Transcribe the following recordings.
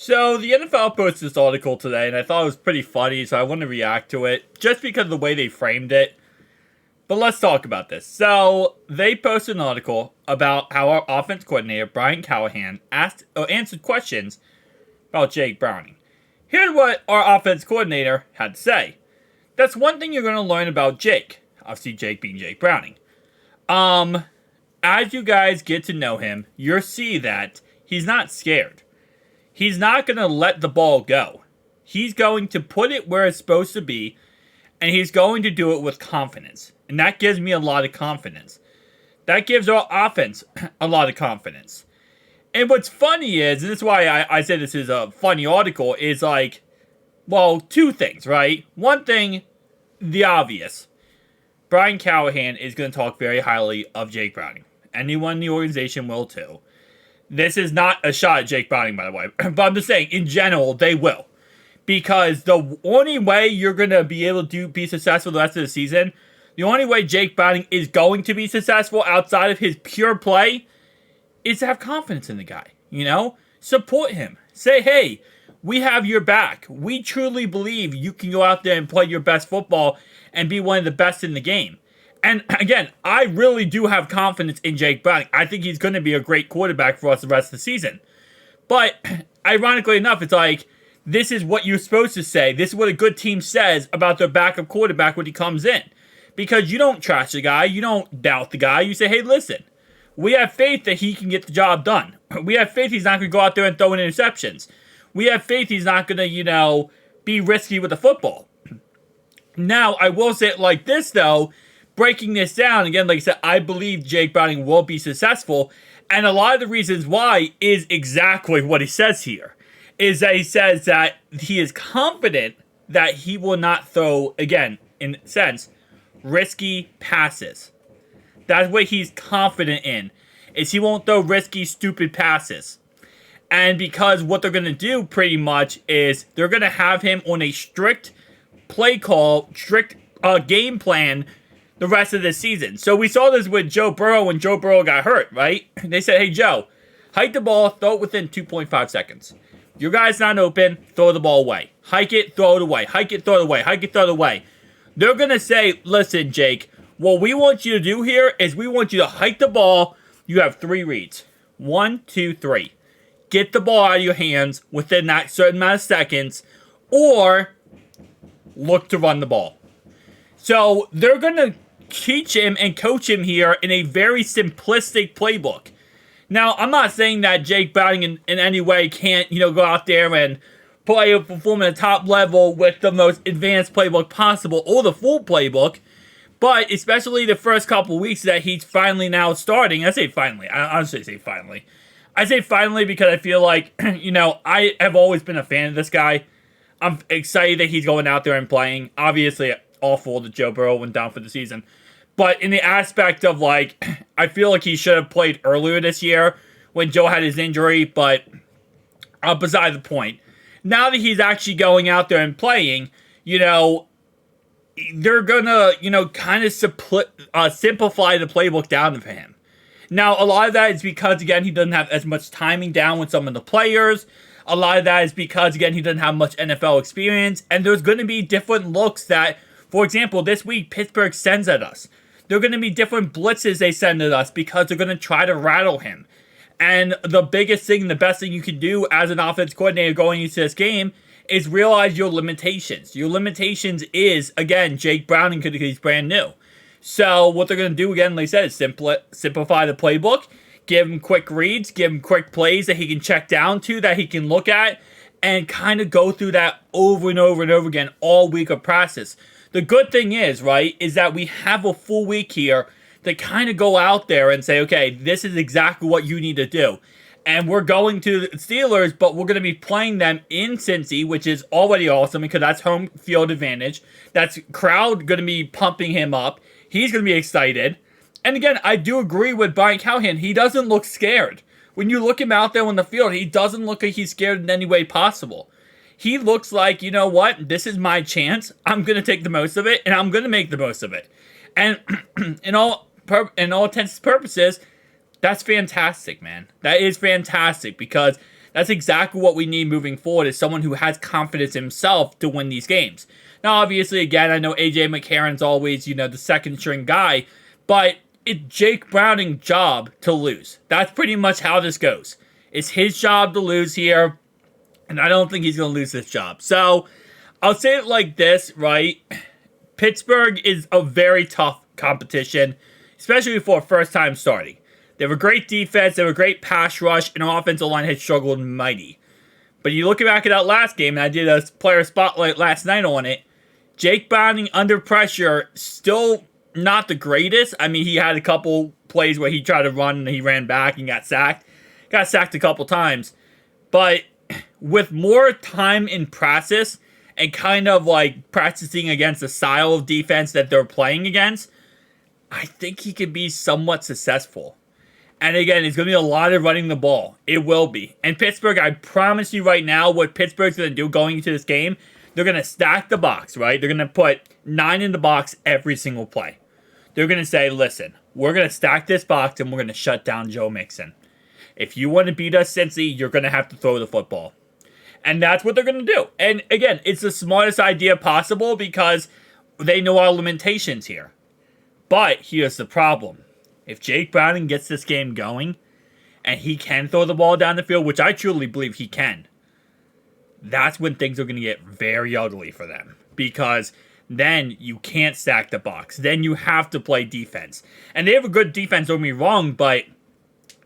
So the NFL posted this article today, and I thought it was pretty funny, so I want to react to it just because of the way they framed it. But let's talk about this. So they posted an article about how our offense coordinator Brian Callahan answered questions about Jake Browning. Here's what our offense coordinator had to say. That's one thing you're going to learn about Jake. Obviously, Jake being Jake Browning. As you guys get to know him, you'll see that he's not scared. He's not going to let the ball go. He's going to put it where it's supposed to be, and he's going to do it with confidence. And that gives me a lot of confidence. That gives our offense a lot of confidence. And what's funny is, and this is why I say this is a funny article, is like, well, two things, right? One thing, the obvious. Brian Callahan is going to talk very highly of Jake Browning. Anyone in the organization will too. This is not a shot at Jake Browning, by the way. But I'm just saying, in general, they will. Because the only way you're going to be able to be successful the rest of the season, the only way Jake Browning is going to be successful outside of his pure play is to have confidence in the guy. You know? Support him. Say, hey, we have your back. We truly believe you can go out there and play your best football and be one of the best in the game. And again, I really do have confidence in Jake Browning. I think he's going to be a great quarterback for us the rest of the season. But ironically enough, it's like, this is what you're supposed to say. This is what a good team says about their backup quarterback when he comes in. Because you don't trash the guy. You don't doubt the guy. You say, hey, listen, we have faith that he can get the job done. We have faith he's not going to go out there and throw in interceptions. We have faith he's not going to, be risky with the football. Now, I will say it like this, though. Breaking this down, again, like I said, I believe Jake Browning will be successful. And a lot of the reasons why is exactly what he says here. Is that he says that he is confident that he will not throw, again, in a sense, risky passes. That's what he's confident in. Is he won't throw risky, stupid passes. And because what they're going to do pretty much is they're going to have him on a strict play call, strict game plan the rest of the season. So we saw this with Joe Burrow when Joe Burrow got hurt, right? They said, hey, Joe, hike the ball, throw it within 2.5 seconds. Your guy's not open, throw the ball away. Hike it, throw it away. Hike it, throw it away. Hike it, throw it away. They're going to say, listen, Jake, what we want you to do here is we want you to hike the ball. You have 3 reads. 1, 2, 3. Get the ball out of your hands within that certain amount of seconds, or look to run the ball. So they're going to teach him and coach him here in a very simplistic playbook. Now, I'm not saying that Jake Browning in any way can't, go out there and perform at a top level with the most advanced playbook possible, or the full playbook, but especially the first couple weeks that he's finally now starting. I say finally. I honestly say finally. I say finally because I feel like, I have always been a fan of this guy. I'm excited that he's going out there and playing. Obviously, awful that Joe Burrow went down for the season. But in the aspect of, I feel like he should have played earlier this year when Joe had his injury, but beside the point. Now that he's actually going out there and playing, they're going to, kind of simplify the playbook down for him. Now, a lot of that is because, again, he doesn't have as much timing down with some of the players. A lot of that is because, again, he doesn't have much NFL experience. And there's going to be different looks that, for example, this week, Pittsburgh sends at us. There are going to be different blitzes they send at us because they're going to try to rattle him. And the biggest thing, the best thing you can do as an offense coordinator going into this game is realize your limitations. Your limitations is, again, Jake Browning because he's brand new. So what they're going to do, again, like I said, is simplify the playbook, give him quick reads, give him quick plays that he can check down to, that he can look at, and kind of go through that over and over and over again all week of practice. The good thing is, right, is that we have a full week here to kind of go out there and say, okay, this is exactly what you need to do. And we're going to the Steelers, but we're going to be playing them in Cincy, which is already awesome because that's home field advantage. That's crowd going to be pumping him up. He's going to be excited. And again, I do agree with Brian Callahan. He doesn't look scared. When you look him out there on the field, he doesn't look like he's scared in any way possible. He looks like, you know what, this is my chance. I'm going to take the most of it, and I'm going to make the most of it. And in all intents and purposes, that's fantastic, man. That is fantastic because That's exactly what we need moving forward, is someone who has confidence in himself to win these games. Now, obviously, again, I know A.J. McCarron's always, the second string guy, but it's Jake Browning's job to lose. That's pretty much how this goes. It's his job to lose here, and I don't think he's going to lose this job. So, I'll say it like this, right? Pittsburgh is a very tough competition, especially for a first time starting. They have a great defense, they have a great pass rush, and our offensive line has struggled mighty. But you look back at that last game, and I did a player spotlight last night on it, Jake Browning under pressure, still not the greatest. I mean, he had a couple plays where he tried to run and he ran back and got sacked. Got sacked a couple times. But with more time in practice and kind of like practicing against the style of defense that they're playing against, I think he could be somewhat successful. And again, it's going to be a lot of running the ball. It will be. And Pittsburgh, I promise you right now, what Pittsburgh's going to do going into this game, they're going to stack the box, right? They're going to put 9 in the box every single play. They're going to say, listen, we're going to stack this box and we're going to shut down Joe Mixon. If you want to beat us, Cincy, you're going to have to throw the football. And that's what they're going to do. And again, it's the smartest idea possible because they know our limitations here. But here's the problem. If Jake Browning gets this game going, and he can throw the ball down the field, which I truly believe he can, that's when things are going to get very ugly for them. Because then you can't stack the box. Then you have to play defense. And they have a good defense, don't get me wrong, but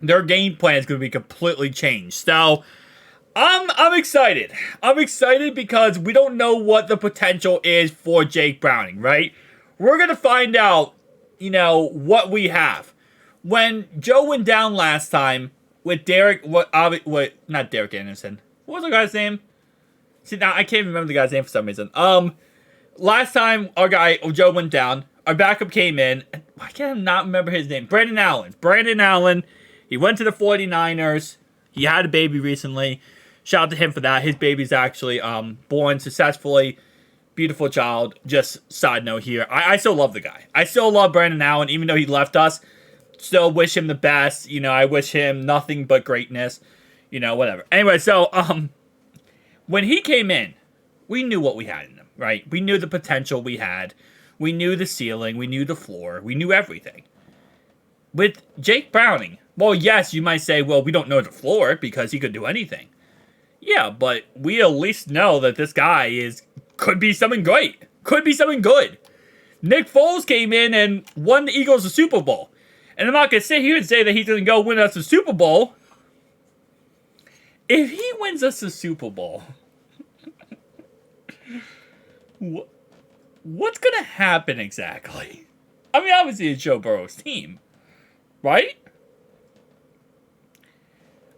their game plan is going to be completely changed. So, I'm excited. I'm excited because we don't know what the potential is for Jake Browning, right? We're going to find out, what we have. When Joe went down last time with not Derek Anderson. What was the guy's name? See, now I can't remember the guy's name for some reason. Last time Joe went down, our backup came in. I can't not remember his name. Brandon Allen. He went to the 49ers. He had a baby recently. Shout out to him for that. His baby's actually born successfully. Beautiful child. Just side note here. I still love the guy. I still love Brandon Allen, even though he left us. Still wish him the best. I wish him nothing but greatness. Whatever. Anyway, so when he came in, we knew what we had in him, right? We knew the potential we had. We knew the ceiling. We knew the floor. We knew everything. With Jake Browning, well, yes, you might say, well, we don't know the floor because he could do anything. Yeah, but we at least know that this guy could be something great. Could be something good. Nick Foles came in and won the Eagles the Super Bowl. And I'm not going to sit here and say that he's going to go win us the Super Bowl. If he wins us the Super Bowl, what's going to happen exactly? I mean, obviously it's Joe Burrow's team, right?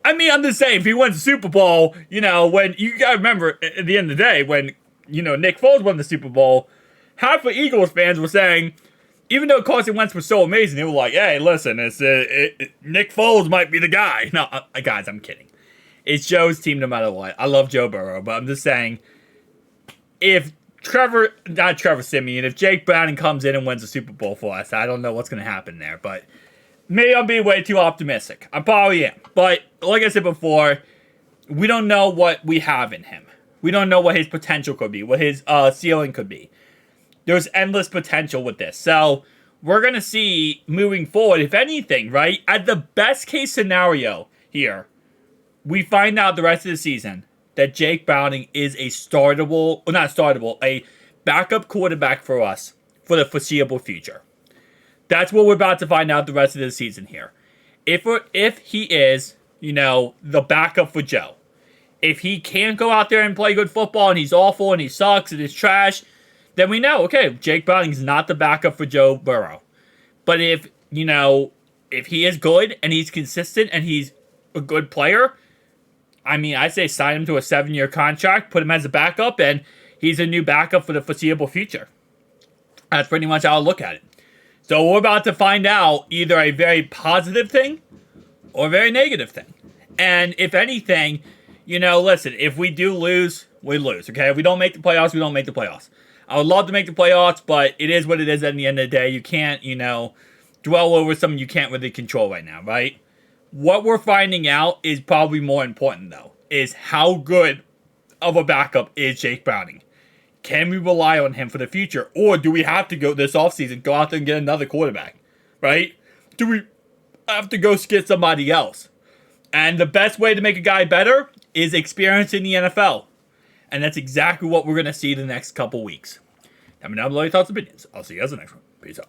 I mean, I'm just saying, if he wins the Super Bowl, when you got to remember at the end of the day, when, Nick Foles won the Super Bowl, half of Eagles fans were saying, even though Carson Wentz was so amazing, they were like, hey, listen, Nick Foles might be the guy. No, guys, I'm kidding. It's Joe's team no matter what. I love Joe Burrow, but I'm just saying, if Jake Browning comes in and wins the Super Bowl for us, I don't know what's going to happen there, but maybe I'm being way too optimistic. I probably am. But like I said before, we don't know what we have in him. We don't know what his potential could be, what his ceiling could be. There's endless potential with this. So we're going to see moving forward, if anything, right? At the best case scenario here, we find out the rest of the season that Jake Browning is a a backup quarterback for us for the foreseeable future. That's what we're about to find out the rest of the season here. If he is, the backup for Joe. If he can't go out there and play good football and he's awful and he sucks and he's trash, then we know, okay, Jake Browning's not the backup for Joe Burrow. But if he is good and he's consistent and he's a good player, I mean, I say sign him to a 7-year contract, put him as a backup, and he's a new backup for the foreseeable future. That's pretty much how I look at it. So we're about to find out either a very positive thing or a very negative thing. And if anything, listen, if we do lose, we lose, okay? If we don't make the playoffs, we don't make the playoffs. I would love to make the playoffs, but it is what it is at the end of the day. You can't, dwell over something you can't really control right now, right? What we're finding out is probably more important, though. is how good of a backup is Jake Browning? Can we rely on him for the future? Or do we have to go this offseason, go out there and get another quarterback? Right? Do we have to go get somebody else? And the best way to make a guy better is experience in the NFL. And that's exactly what we're going to see the next couple weeks. Let me know below your thoughts and opinions. I'll see you guys in the next one. Peace out.